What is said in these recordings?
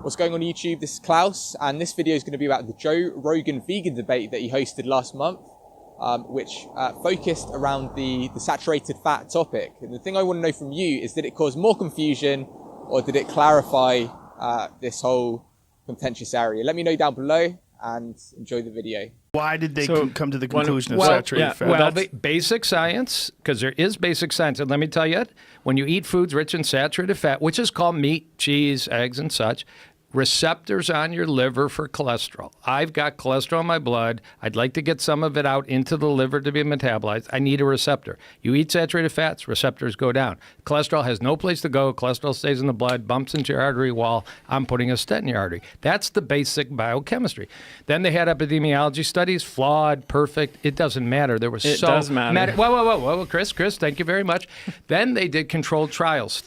What's going on YouTube? This is Klaus, and this video is going to be about the Joe Rogan vegan debate that he hosted last month, which focused around the saturated fat topic. And the thing I want to know from you is, did it cause more confusion or did it clarify this whole contentious area? Let me know down below and enjoy the video. Why did they come to the conclusion of saturated fat? Well, basic science, because there is basic science. And let me tell you, when you eat foods rich in saturated fat, which is called meat, cheese, eggs, and such, receptors on your liver for cholesterol. I've got cholesterol in my blood. I'd like to get some of it out into the liver to be metabolized. I need a receptor. You eat saturated fats, receptors go down. Cholesterol has no place to go. Cholesterol stays in the blood, bumps into your artery wall. I'm putting a stent in your artery. That's the basic biochemistry. Then they had epidemiology studies, flawed, perfect. It doesn't matter. There was It does matter. Whoa, Chris, thank you very much. Then they did controlled trials.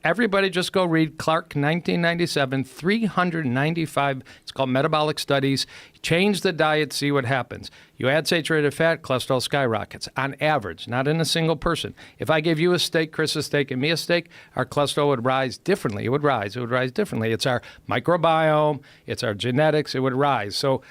Everybody just go read Clark, 1997, 395, it's called metabolic studies. Change the diet, see what happens. You add saturated fat, cholesterol skyrockets on average, not in a single person. If I gave you a steak, Chris a steak, and me a steak, our cholesterol would rise differently. It would rise differently. It's our microbiome, it's our genetics, it would rise. So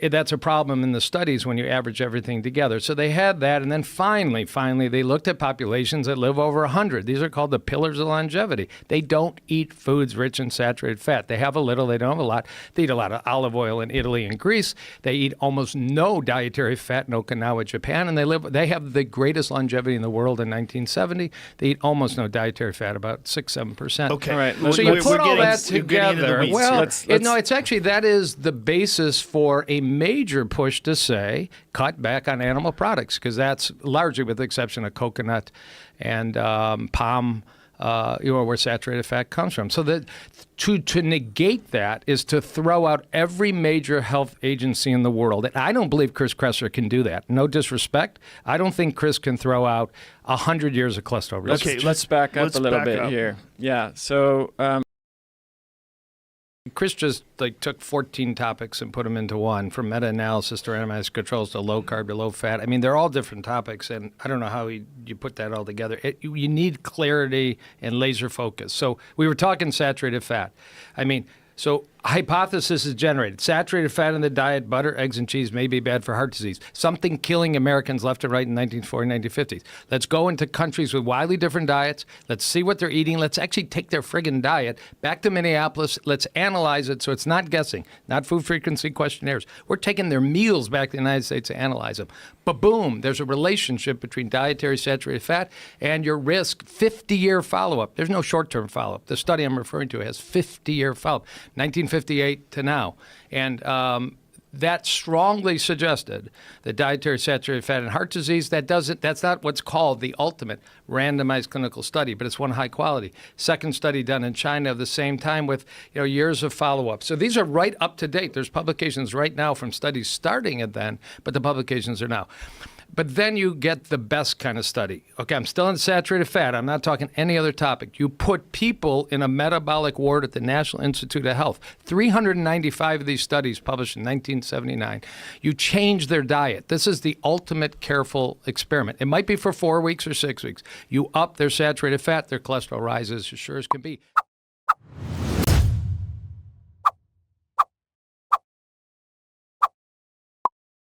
that's a problem in the studies when you average everything together. So they had that, and then finally, they looked at populations that live over 100. These are called the pillars of longevity. They don't eat foods rich in saturated fat. They have a little, they don't have a lot. They eat a lot of olive oil in Italy and Greece. They eat almost no dietary fat in Okinawa, Japan, and they have the greatest longevity in the world in 1970. They eat almost no dietary fat, about 6-7%. Okay. All right. So you put all that together. Well, it's actually, that is the basis for a major push to say cut back on animal products, because that's largely, with the exception of coconut and palm, where saturated fat comes from. So that to negate that is to throw out every major health agency in the world. And I don't believe Chris Kresser can do that. No disrespect. I don't think Chris can throw out 100 years of cholesterol research. Okay, let's back up a little bit here. Yeah. So Chris just took 14 topics and put them into one, from meta-analysis to randomized controls to low carb to low fat. I mean, they're all different topics, and I don't know how you put that all together. You need clarity and laser focus. So we were talking saturated fat. I mean, so hypothesis is generated. Saturated fat in the diet, butter, eggs, and cheese may be bad for heart disease. Something killing Americans left and right in 1940s, 1950s. Let's go into countries with wildly different diets. Let's see what they're eating. Let's actually take their friggin' diet back to Minneapolis. Let's analyze it so it's not guessing, not food frequency questionnaires. We're taking their meals back to the United States to analyze them. But boom, there's a relationship between dietary saturated fat and your risk. 50-year follow-up. There's no short-term follow-up. The study I'm referring to has 50-year follow-up. 1958 to now. And that strongly suggested that dietary saturated fat and heart disease, that's not what's called the ultimate randomized clinical study, but it's one high quality. Second study done in China of the same time with years of follow-up. So these are right up to date. There's publications right now from studies starting at then, but the publications are now. But then you get the best kind of study. Okay, I'm still in saturated fat. I'm not talking any other topic. You put people in a metabolic ward at the National Institute of Health. 395 of these studies published in 1979. You change their diet. This is the ultimate careful experiment. It might be for 4 weeks or 6 weeks. You up their saturated fat, their cholesterol rises as sure as can be.